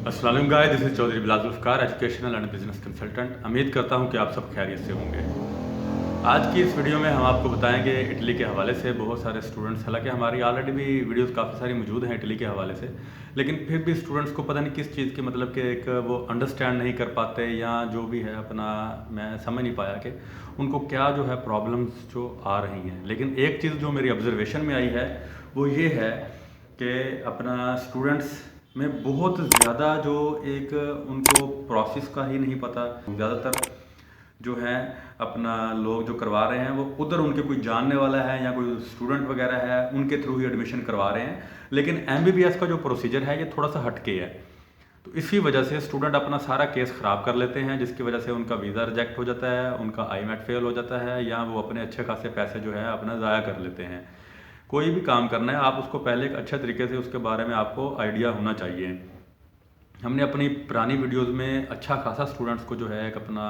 अस्सलाम वालेकुम guys, this is Chaudhary Bilal Zulfiqar, educational and business consultant. उम्मीद करता हूं कि आप सब खैरियत से होंगे। आज की इस वीडियो में हम आपको बताएंगे इटली के हवाले से बहुत सारे स्टूडेंट्स, हालांकि हमारी ऑलरेडी भी वीडियोस काफ़ी सारी मौजूद हैं इटली के हवाले से, लेकिन फिर भी स्टूडेंट्स को पता नहीं किस चीज़ की मतलब कि एक वो अंडरस्टैंड नहीं कर पाते या जो भी है अपना, मैं समझ नहीं पाया कि उनको क्या जो है प्रॉब्लम्स जो आ रही हैं। लेकिन एक चीज़ जो मेरी ऑब्जर्वेशन में आई है वो ये है कि अपना स्टूडेंट्स में बहुत ज़्यादा जो एक उनको प्रोसेस का ही नहीं पता। ज़्यादातर जो है अपना लोग जो करवा रहे हैं वो उधर उनके कोई जानने वाला है या कोई स्टूडेंट वगैरह है उनके थ्रू ही एडमिशन करवा रहे हैं, लेकिन एमबीबीएस का जो प्रोसीजर है ये थोड़ा सा हटके है। तो इसी वजह से स्टूडेंट अपना सारा केस ख़राब कर लेते हैं, जिसकी वजह से उनका वीज़ा रिजेक्ट हो जाता है, उनका आईमेट फेल हो जाता है, या वो अपने अच्छे खासे पैसे जो है अपना ज़ाया कर लेते हैं। कोई भी काम करना है आप उसको पहले एक अच्छे तरीके से उसके बारे में आपको आइडिया होना चाहिए। हमने अपनी पुरानी वीडियोस में अच्छा खासा स्टूडेंट्स को जो है एक अपना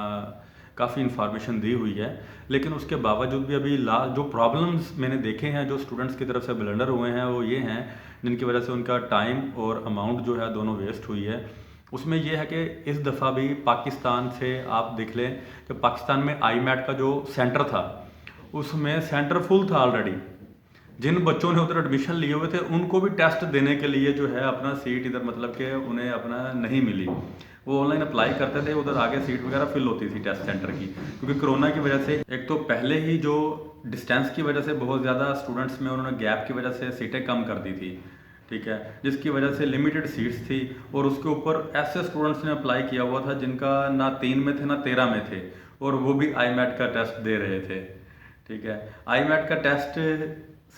काफ़ी इन्फॉर्मेशन दी हुई है, लेकिन उसके बावजूद भी अभी जो प्रॉब्लम्स मैंने देखे हैं जो स्टूडेंट्स की तरफ से ब्लंडर हुए हैं वो ये हैं जिनकी वजह से उनका टाइम और अमाउंट जो है दोनों वेस्ट हुई है। उसमें यह है कि इस दफ़ा भी पाकिस्तान से आप देख लें कि पाकिस्तान में आईमैट का जो सेंटर था उसमें सेंटर फुल था ऑलरेडी। जिन बच्चों ने उधर एडमिशन लिए हुए थे उनको भी टेस्ट देने के लिए जो है अपना सीट इधर मतलब कि उन्हें अपना नहीं मिली। वो ऑनलाइन अप्लाई करते थे, उधर आगे सीट वगैरह फिल होती थी टेस्ट सेंटर की, क्योंकि कोरोना की वजह से एक तो पहले ही जो डिस्टेंस की वजह से बहुत ज़्यादा स्टूडेंट्स में उन्होंने गैप की वजह से सीटें कम कर दी थी, ठीक है, जिसकी वजह से लिमिटेड सीट्स थी। और उसके ऊपर ऐसे स्टूडेंट्स ने अप्लाई किया हुआ था जिनका ना 3 में थे ना 13 में थे, और वो भी आईमैट का टेस्ट दे रहे थे, ठीक है। आईमैट का टेस्ट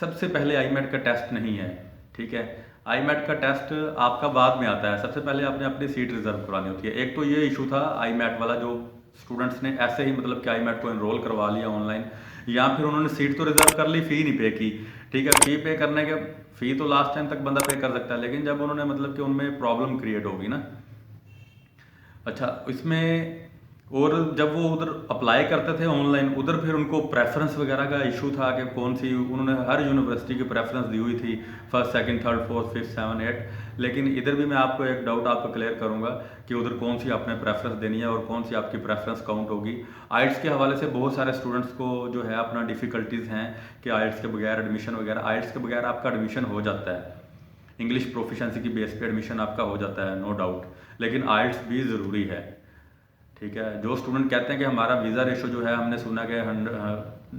सबसे पहले आईमैट का टेस्ट नहीं है, ठीक है। आईमैट का टेस्ट आपका बाद में आता है, सबसे पहले आपने अपनी सीट रिजर्व करवानी होती है। एक तो ये इशू था आईमैट वाला, जो स्टूडेंट्स ने ऐसे ही मतलब कि आईमैट को एनरोल करवा लिया ऑनलाइन, या फिर उन्होंने सीट तो रिजर्व कर ली, फ़ी नहीं पे की, ठीक है। फ़ी पे करने के फ़ी तो लास्ट टाइम तक बंदा पे कर सकता है, लेकिन जब उन्होंने मतलब कि उनमें प्रॉब्लम क्रिएट होगी ना। अच्छा, इसमें और जब वो उधर अप्लाई करते थे ऑनलाइन, उधर फिर उनको प्रेफरेंस वगैरह का इशू था कि कौन सी, उन्होंने हर यूनिवर्सिटी की प्रेफरेंस दी हुई थी, first second third fourth fifth seven eight. लेकिन इधर भी मैं आपको एक डाउट आपको क्लियर करूंगा कि उधर कौन सी आपने प्रेफरेंस देनी है और कौन सी आपकी प्रेफरेंस काउंट होगी। आइट्स के हवाले से बहुत सारे स्टूडेंट्स को जो है अपना डिफ़िकल्टीज़ हैं कि आइट्स के बगैर एडमिशन वगैरह, आइट्स के बगैर आपका एडमिशन हो जाता है, इंग्लिश प्रोफिशेंसी की बेस पे एडमिशन आपका हो जाता है, नो डाउट, लेकिन आइट्स भी ज़रूरी है, ठीक है। जो स्टूडेंट कहते हैं कि हमारा वीज़ा रेशो जो है, हमने सुना कि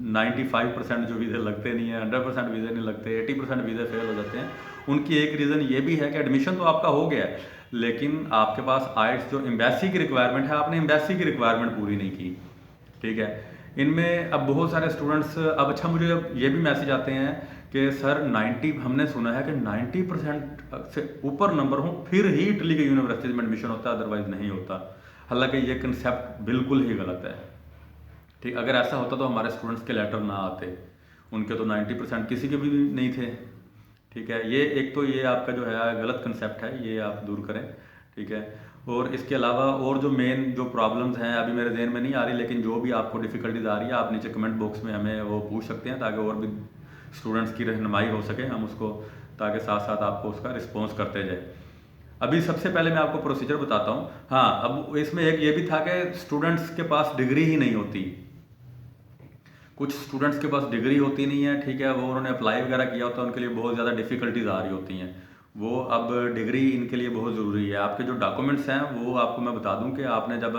95% जो वीज़े लगते नहीं है, 100% वीज़े नहीं लगते, 80% वीज़े फेल हो जाते हैं, उनकी एक रीज़न ये भी है कि एडमिशन तो आपका हो गया है, लेकिन आपके पास आइट्स जो एम्बेसी की रिक्वायरमेंट है, आपने एम्बेसी की रिक्वायरमेंट पूरी नहीं की, ठीक है। इनमें अब बहुत सारे स्टूडेंट्स अब, अच्छा मुझे अब ये भी मैसेज आते हैं कि सर 90, हमने सुना है कि 90% से ऊपर नंबर हो फिर ही इटली के यूनिवर्सिटीज़ में एडमिशन होता है, अदरवाइज़ नहीं होता। हालांकि ये कंसेप्ट बिल्कुल ही गलत है, ठीक। अगर ऐसा होता तो हमारे स्टूडेंट्स के लेटर ना आते, उनके तो 90% किसी के भी नहीं थे, ठीक है। ये एक तो ये आपका जो है गलत कंसेप्ट है, ये आप दूर करें, ठीक है। और इसके अलावा और जो मेन जो प्रॉब्लम्स हैं अभी मेरे ज़हन में नहीं आ रही, लेकिन जो भी आपको डिफ़िकल्टीज आ रही है आप नीचे कमेंट बॉक्स में हमें वो पूछ सकते हैं, ताकि और भी स्टूडेंट्स की रहनुमाई हो सके, हम उसको ताकि साथ साथ आपको उसका रिस्पॉन्स करते जाए। अभी सबसे पहले मैं आपको प्रोसीजर बताता हूँ। हाँ, अब इसमें एक ये भी था कि स्टूडेंट्स के पास डिग्री ही नहीं होती, कुछ स्टूडेंट्स के पास डिग्री होती नहीं है, ठीक है। वो उन्होंने अप्लाई वगैरह किया होता है, उनके लिए बहुत ज़्यादा डिफ़िकल्टीज आ रही होती हैं। वो अब डिग्री इनके लिए बहुत ज़रूरी है। आपके जो डॉक्यूमेंट्स हैं वो आपको मैं बता दूं कि आपने जब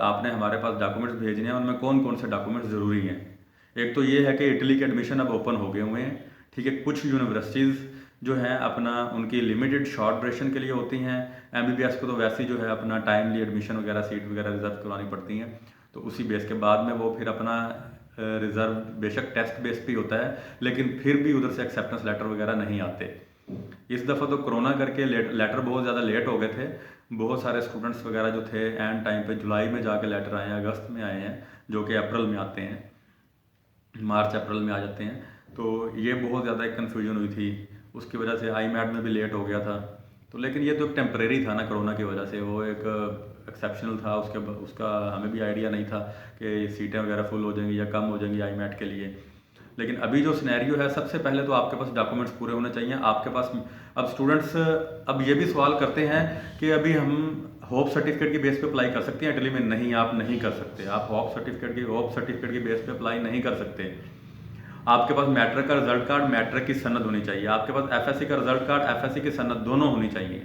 आपने हमारे पास डॉक्यूमेंट्स भेजने हैं, उनमें कौन कौन से डॉक्यूमेंट्स ज़रूरी हैं। एक तो ये है कि इटली के एडमिशन अब ओपन हो गए हुए हैं, ठीक है। कुछ यूनिवर्सिटीज़ जो हैं अपना उनकी लिमिटेड शॉर्ट ड्यूरेशन के लिए होती हैं, एमबीबीएस को तो वैसे ही जो है अपना टाइमली एडमिशन वगैरह सीट वगैरह रिजर्व करवानी पड़ती हैं, तो उसी बेस के बाद में वो फिर अपना रिजर्व बेशक टेस्ट बेस पे होता है, लेकिन फिर भी उधर से एक्सेप्टेंस लेटर वगैरह नहीं आते। इस दफ़ा तो कोरोना करके लेटर बहुत ज़्यादा लेट हो गए थे, बहुत सारे स्टूडेंट्स वगैरह जो थे एंड टाइम पे जुलाई में जाके लेटर आए हैं, अगस्त में आए हैं, जो कि अप्रैल में आते हैं, मार्च अप्रैल में आ जाते हैं। तो ये बहुत ज़्यादा एक कन्फ्यूजन हुई थी, उसकी वजह से आई मैट में भी लेट हो गया था। तो लेकिन ये तो एक टेम्परेरी था ना, कोरोना की वजह से वो एक एक्सेप्शनल था, उसका हमें भी आइडिया नहीं था कि सीटें वगैरह फुल हो जाएंगी या कम हो जाएंगी आई मैट के लिए। लेकिन अभी जो सिनेरियो है, सबसे पहले तो आपके पास डॉक्यूमेंट्स पूरे होने चाहिए आपके पास। अब स्टूडेंट्स अब ये भी सवाल करते हैं कि अभी हम होप सर्टिफिकेट की बेस पे अप्लाई कर सकते हैं इटली में? नहीं, आप नहीं कर सकते। आप होप सर्टिफिकेट की बेस पे अप्लाई नहीं कर सकते। आपके पास मैट्रिक का रिजल्ट कार्ड, मैट्रिक की सनद होनी चाहिए। आपके पास एफएससी का रिजल्ट कार्ड, एफएससी की सनद दोनों होनी चाहिए।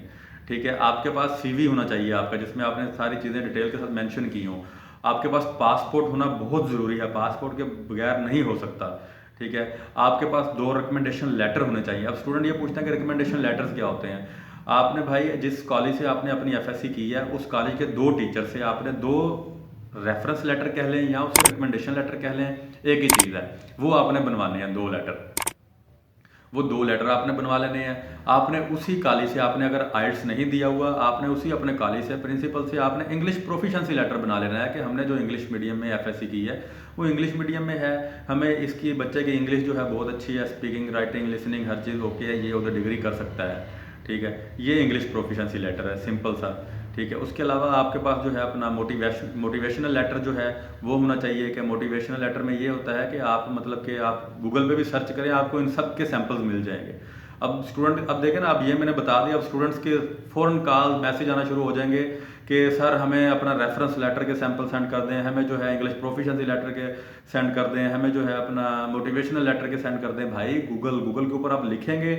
ठीक है, आपके पास सीवी होना चाहिए आपका, जिसमें आपने सारी चीज़ें डिटेल के साथ मेंशन की हों। आपके पास पासपोर्ट होना बहुत ज़रूरी है, पासपोर्ट के बगैर नहीं हो सकता। ठीक है, आपके पास 2 रिकमेंडेशन लेटर होने चाहिए। अब स्टूडेंट ये पूछते हैं कि रिकमेंडेशन लेटर्स क्या होते हैं। आपने भाई जिस कॉलेज से आपने अपनी एफएससी की है, उस कॉलेज के 2 टीचर से आपने 2 रेफरेंस लेटर कह लें या उसे रिकमेंडेशन लेटर कह लें, एक ही चीज़ है, वो आपने बनवाने हैं 2 लेटर। वो 2 लेटर आपने बनवा लेने हैं। आपने उसी कॉलेज से, आपने अगर आइल्स नहीं दिया हुआ, आपने उसी अपने कॉलेज से, प्रिंसिपल से आपने इंग्लिश प्रोफिशिएंसी लेटर बना लेना है कि हमने जो इंग्लिश मीडियम में एफएससी की है वो इंग्लिश मीडियम में है, हमें इसकी बच्चे की इंग्लिश जो है बहुत अच्छी है, स्पीकिंग, राइटिंग, लिसनिंग हर चीज़ ओके है, ये उधर डिग्री कर सकता है। ठीक है, ये इंग्लिश प्रोफिशिएंसी लेटर है, सिंपल सा। ठीक है, उसके अलावा आपके पास जो है अपना मोटिवेशनल लेटर जो है वो होना चाहिए। कि मोटिवेशनल लेटर में ये होता है कि आप मतलब कि आप गूगल पे भी सर्च करें, आपको इन सब के सैंपल्स मिल जाएंगे। अब स्टूडेंट, अब देखें ना, अब ये मैंने बता दिया, अब स्टूडेंट्स के फ़ौरन कॉल मैसेज आना शुरू हो जाएंगे कि सर हमें अपना रेफरेंस लेटर के सैंपल सेंड कर दें, हमें जो है इंग्लिश प्रोफिशिएंसी लेटर के सेंड कर दें, हमें जो है अपना मोटिवेशनल लेटर के सेंड कर दें। भाई गूगल के ऊपर आप लिखेंगे,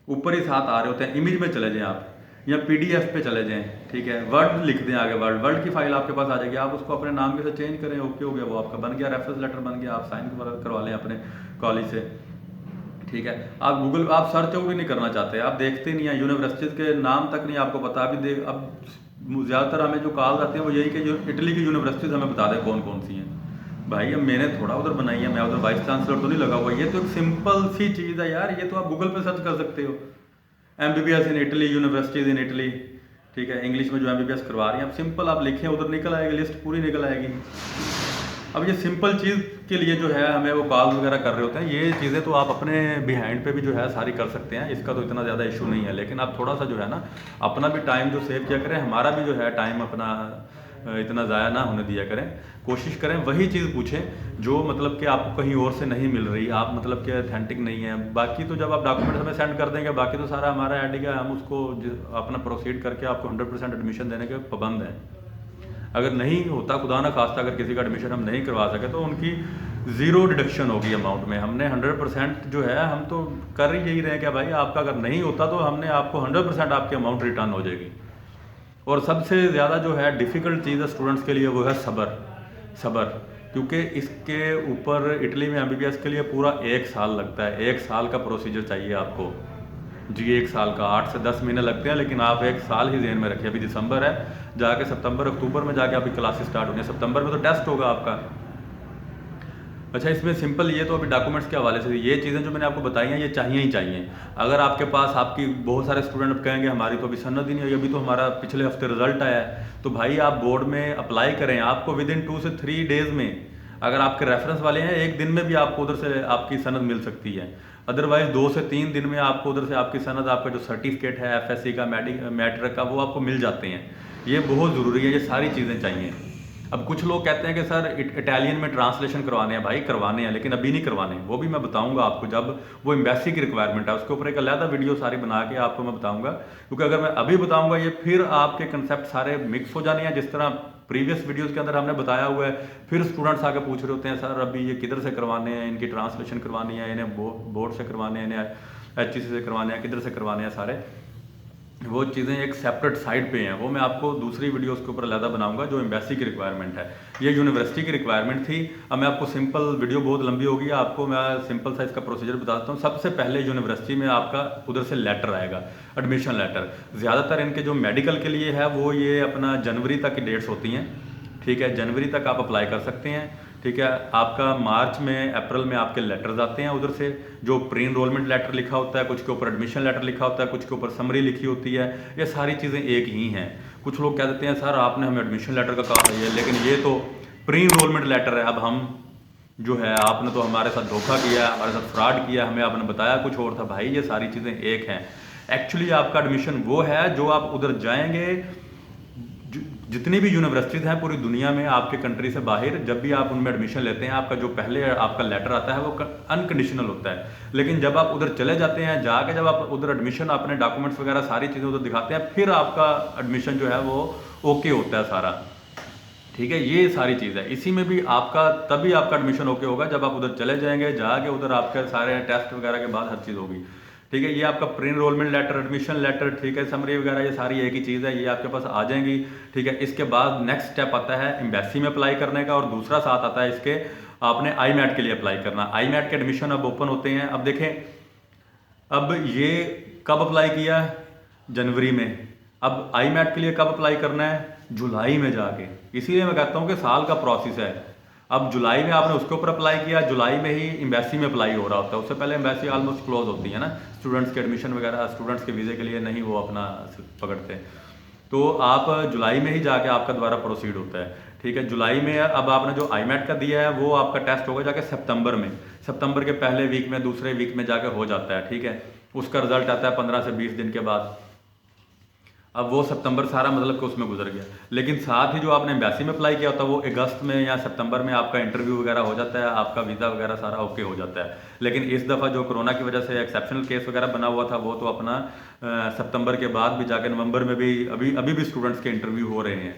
ऊपर ही साथ आ रहे होते हैं, इमेज में चले जाएं आप या पीडीएफ पे चले जाएं। ठीक है, वर्ड लिख दें आगे, वर्ड की फाइल आपके पास आ जाएगी, आप उसको अपने नाम के साथ चेंज करें, ओके हो गया, वो आपका बन गया, रेफरेंस लेटर बन गया, आप साइन करवा लें अपने कॉलेज से। ठीक है, आप सर्च भी नहीं करना चाहते, आप देखते नहीं हैं, यूनिवर्सिटीज़ के नाम तक नहीं आपको पता। अभी अब ज़्यादातर हमें जो कॉल आते हैं वो यही कि इटली की यूनिवर्सिटीज़ हमें बता दें कौन कौन सी हैं। भाई अब मैंने थोड़ा उधर बनाई है, मैं उधर वाइस चांसलर तो नहीं लगा हुआ, ये तो एक सिंपल सी चीज़ है यार, ये तो आप गूगल पे सर्च कर सकते हो। MBBS in Italy, universities in Italy. ठीक है, इंग्लिश में जो MBBS करवा रही हैं, अब सिंपल आप लिखें, उधर निकल आएगी, लिस्ट पूरी निकल आएगी। अब ये सिंपल चीज़ के लिए जो है हमें वो कॉल वगैरह कर रहे होते हैं, ये चीज़ें तो आप अपने बिहाइंड पे भी जो है सारी कर सकते हैं, इसका तो इतना ज़्यादा इशू नहीं है। लेकिन आप थोड़ा सा जो है ना अपना भी टाइम जो सेव किया करें, हमारा भी जो है टाइम अपना इतना ज़ाया ना होने दिया करें। कोशिश करें वही चीज़ पूछें जो मतलब कि आपको कहीं और से नहीं मिल रही, आप मतलब कि ऑथेंटिक नहीं है। बाकी तो जब आप डॉक्यूमेंट हमें सेंड कर देंगे, बाकी तो सारा हमारा आइडिया, हम उसको अपना प्रोसीड करके आपको 100% एडमिशन देने के पाबंद हैं। अगर नहीं होता, खुदा ना खास्ता अगर किसी का एडमिशन हम नहीं करवा सके, तो उनकी 0 डिडक्शन होगी अमाउंट में। हमने 100% जो है, हम तो कर ही यही रहे हैं कि भाई आपका अगर नहीं होता तो हमने आपको 100% आपकी अमाउंट रिटर्न हो जाएगी। और सबसे ज़्यादा जो है डिफ़िकल्ट चीज़ है स्टूडेंट्स के लिए वो है सब्र। क्योंकि इसके ऊपर इटली में MBBS के लिए पूरा 1 साल लगता है, 1 साल का प्रोसीजर चाहिए आपको जी, 1 साल का। 8 से 10 महीने लगते हैं, लेकिन आप 1 साल ही ज़हन में रखिए। अभी दिसंबर है, जाके सितंबर अक्टूबर में जाके आपकी क्लासेस स्टार्ट होनी है, सितंबर में तो टेस्ट होगा आपका। अच्छा, इसमें सिंपल ये तो अभी डॉक्यूमेंट्स के हवाले से ये चीज़ें जो मैंने आपको बताई हैं ये चाहिए ही चाहिए। अगर आपके पास, आपकी बहुत सारे स्टूडेंट कहेंगे हमारी तो अभी सनद ही नहीं हुई, अभी तो हमारा पिछले हफ्ते रिजल्ट आया है, तो भाई आप बोर्ड में अप्लाई करें। आपको विदिन 2 से 3 डेज़ में, अगर आपके रेफरेंस वाले हैं, 1 दिन में भी आपको उधर से आपकी सनद मिल सकती है। अदरवाइज़ 2 से 3 दिन में आपको उधर से आपकी सनद, आपका जो सर्टिफिकेट है एफएससी का, मैट्रिक का, वो आपको मिल जाते हैं। ये बहुत ज़रूरी है, ये सारी चीज़ें चाहिए। अब कुछ लोग कहते हैं कि सर इटालियन में ट्रांसलेशन करवाने हैं, भाई करवाने हैं, लेकिन अभी नहीं करवाने, वो भी मैं बताऊंगा आपको जब वो एम्बेसी की रिक्वायरमेंट है, उसके ऊपर एक अलग वीडियो सारी बना के आपको मैं बताऊंगा। क्योंकि अगर मैं अभी बताऊंगा ये, फिर आपके कंसेप्ट सारे मिक्स हो जाने हैं, जिस तरह प्रीवियस वीडियोस के अंदर हमने बताया हुआ है। फिर स्टूडेंट्स आके पूछ रहे होते हैं सर अभी ये किधर से करवाने हैं, इनकी ट्रांसलेशन करवानी है, इन्हें बोर्ड से करवाने हैं, इन्हें HEC से करवाने हैं, किधर से करवाने हैं, सारे वो चीज़ें एक सेपरेट साइड पे हैं। वो मैं आपको दूसरी वीडियोस के ऊपर अलग बनाऊंगा, जो एम्बेसी की रिक्वायरमेंट है। ये यूनिवर्सिटी की रिक्वायरमेंट थी। अब मैं आपको सिंपल, वीडियो बहुत लंबी होगी, आपको मैं सिंपल सा इसका प्रोसीजर बताता हूँ। सबसे पहले यूनिवर्सिटी में आपका उधर से लेटर आएगा, एडमिशन लेटर। ज़्यादातर इनके जो मेडिकल के लिए है वो ये अपना जनवरी तक की डेट्स होती हैं। ठीक है, जनवरी तक आप अप्लाई कर सकते हैं। ठीक है, आपका मार्च में, अप्रैल में आपके लेटर्स आते हैं उधर से, जो प्री इनरोलमेंट लेटर लिखा होता है, कुछ के ऊपर एडमिशन लेटर लिखा होता है, कुछ के ऊपर समरी लिखी होती है। ये सारी चीज़ें एक ही हैं। कुछ लोग कह देते हैं सर आपने हमें एडमिशन लेटर का कहा है, लेकिन ये तो प्री इनरोलमेंट लेटर है। अब हम जो है, आपने तो हमारे साथ धोखा किया, हमारे साथ फ्रॉड किया, हमें आपने बताया कुछ और था। भाई ये सारी चीज़ें एक हैं। एक्चुअली आपका एडमिशन वो है जो आप उधर जाएंगे, जितनी भी यूनिवर्सिटीज़ हैं पूरी दुनिया में आपके कंट्री से बाहर, जब भी आप उनमें एडमिशन लेते हैं आपका जो पहले आपका लेटर आता है वो अनकंडीशनल होता है। लेकिन जब आप उधर चले जाते हैं, जाके जब आप उधर एडमिशन अपने डॉक्यूमेंट्स वगैरह सारी चीज़ें उधर दिखाते हैं, फिर आपका एडमिशन जो है वो ओके होता है सारा। ठीक है, ये सारी चीज़ है। इसी में भी आपका तभी आपका एडमिशन ओके होगा जब आप उधर चले जाएंगे, जाके उधर आपके सारे टेस्ट वगैरह के बाद हर चीज़ होगी। ठीक है, ये आपका pre enrolment letter, admission letter, ठीक है, समरी वगैरह ये सारी एक ही चीज़ है, ये आपके पास आ जाएंगी। ठीक है, इसके बाद नेक्स्ट स्टेप आता है एम्बेसी में अप्लाई करने का, और दूसरा साथ आता है इसके आपने IMAT के लिए अप्लाई करना। IMAT के एडमिशन अब ओपन होते हैं। अब देखें, अब ये कब अप्लाई किया है? जनवरी में। अब IMAT के लिए कब अप्लाई करना है? जुलाई में जाके। इसीलिए मैं कहता हूँ कि साल का प्रोसेस है। अब जुलाई में आपने उसके ऊपर अप्लाई किया, जुलाई में ही एम्बेसी में अप्लाई हो रहा होता है। उससे पहले एम्बेसी ऑलमोस्ट क्लोज होती है ना, स्टूडेंट्स के एडमिशन वगैरह, स्टूडेंट्स के वीज़े के लिए नहीं वो अपना पकड़ते। तो आप जुलाई में ही जाके आपका द्वारा प्रोसीड होता है। ठीक है, जुलाई में अब आपने जो IMAT का दिया है वो आपका टेस्ट होगा जाके सितंबर में, सितंबर के पहले वीक में, दूसरे वीक में जाके हो जाता है। ठीक है, उसका रिजल्ट आता है 15 से 20 दिन के बाद। अब वो सितंबर सारा मतलब कि उसमें गुजर गया। लेकिन साथ ही जो आपने एम्बेसी में अप्लाई किया होता है वो अगस्त में या सितंबर में आपका इंटरव्यू वगैरह हो जाता है, आपका वीज़ा वगैरह सारा ओके हो जाता है। लेकिन इस दफ़ा जो कोरोना की वजह से एक्सेप्शनल केस वगैरह बना हुआ था, वो तो अपना सितंबर के बाद भी जाके नवंबर में भी अभी भी स्टूडेंट्स के इंटरव्यू हो रहे हैं।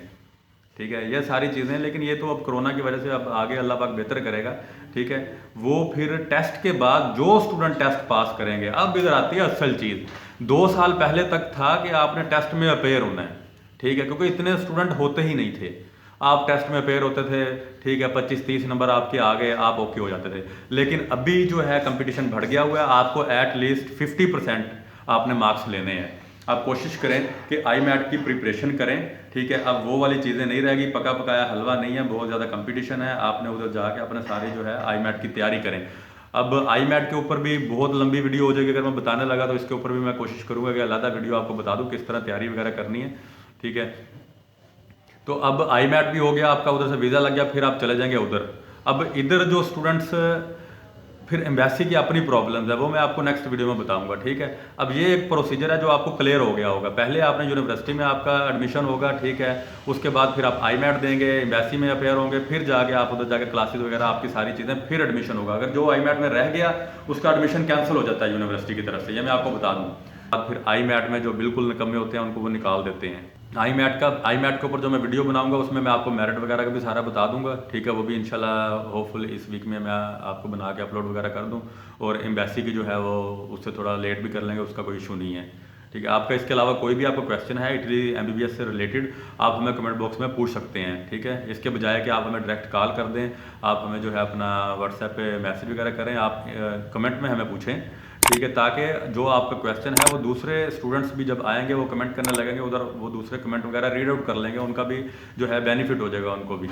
ठीक है, ये सारी चीज़ें, लेकिन ये तो अब कोरोना की वजह से अब आगे अल्लाह पाक बेहतर करेगा। ठीक है, वो फिर टेस्ट के बाद जो स्टूडेंट टेस्ट पास करेंगे, अब इधर आती है असल चीज़। 2 साल पहले तक था कि आपने टेस्ट में अपेयर होना है। ठीक है, क्योंकि इतने स्टूडेंट होते ही नहीं थे, आप टेस्ट में अपेयर होते थे। ठीक है, 25-30 नंबर आपके आ गए, आप ओके हो जाते थे। लेकिन अभी जो है कंपटीशन बढ़ गया हुआ है, आपको एटलीस्ट 50% आपने मार्क्स लेने हैं। आप कोशिश करें कि IMAT की प्रिपरेशन करें। ठीक है, अब वो वाली चीज़ें नहीं रहेगी, पका पकाया हलवा नहीं है, बहुत ज़्यादा कंपटीशन है। आपने उधर जाके अपने सारी जो है IMAT की तैयारी करें। अब IMAT के ऊपर भी बहुत लंबी वीडियो हो जाएगी, अगर मैं बताने लगा तो इसके ऊपर भी मैं कोशिश करूँगा कि अलग वीडियो आपको बता दूँ किस तरह तैयारी वगैरह करनी है। ठीक है, तो अब IMAT भी हो गया आपका, उधर से वीज़ा लग गया, फिर आप चले जाएंगे उधर। अब इधर जो स्टूडेंट्स फिर एम्बेसी की अपनी प्रॉब्लम्स है, वो मैं आपको नेक्स्ट वीडियो में बताऊंगा। ठीक है, अब ये एक प्रोसीजर है जो आपको क्लियर हो गया होगा। पहले आपने यूनिवर्सिटी में आपका एडमिशन होगा, ठीक है, उसके बाद फिर आप IMAT देंगे, एम्बेसी में अपेयर होंगे, फिर जाके आप उधर जाके क्लासेस वगैरह आपकी सारी चीज़ें, फिर एडमिशन होगा। अगर जो IMAT में रह गया उसका एडमिशन कैंसिल हो जाता है यूनिवर्सिटी की तरफ से, ये मैं आपको बता दूँ। अब फिर IMAT में जो बिल्कुल निकम्मे होते हैं उनको वो निकाल देते हैं। IMAT के ऊपर जो मैं वीडियो बनाऊंगा उसमें मैं आपको मेरिट वगैरह का भी सारा बता दूंगा। ठीक है, वो भी इंशाल्लाह होपफुल इस वीक में मैं आपको बना के अपलोड वगैरह कर दूं। और एम्बेसी की जो है वो उससे थोड़ा लेट भी कर लेंगे, उसका कोई इशू नहीं है। ठीक है, आपका इसके अलावा कोई भी आपको क्वेश्चन है इटली MBBS से रिलेटेड, आप हमें कमेंट बॉक्स में पूछ सकते हैं। ठीक है, इसके बजाय कि आप हमें डायरेक्ट कॉल कर दें, आप हमें जो है अपना व्हाट्सएप पे मैसेज वगैरह करें, आप कमेंट में हमें पूछें। ठीक है, ताकि जो आपका क्वेश्चन है वो दूसरे स्टूडेंट्स भी जब आएंगे वो कमेंट करने लगेंगे उधर, वो दूसरे कमेंट वगैरह रीड आउट कर लेंगे, उनका भी जो है बेनिफिट हो जाएगा उनको भी।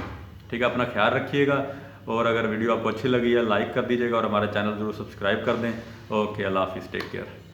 ठीक है, अपना ख्याल रखिएगा, और अगर वीडियो आपको अच्छी लगी है लाइक कर दीजिएगा, और हमारे चैनल जरूर सब्सक्राइब कर दें। ओके, अल्लाह हाफिज़, टेक केयर।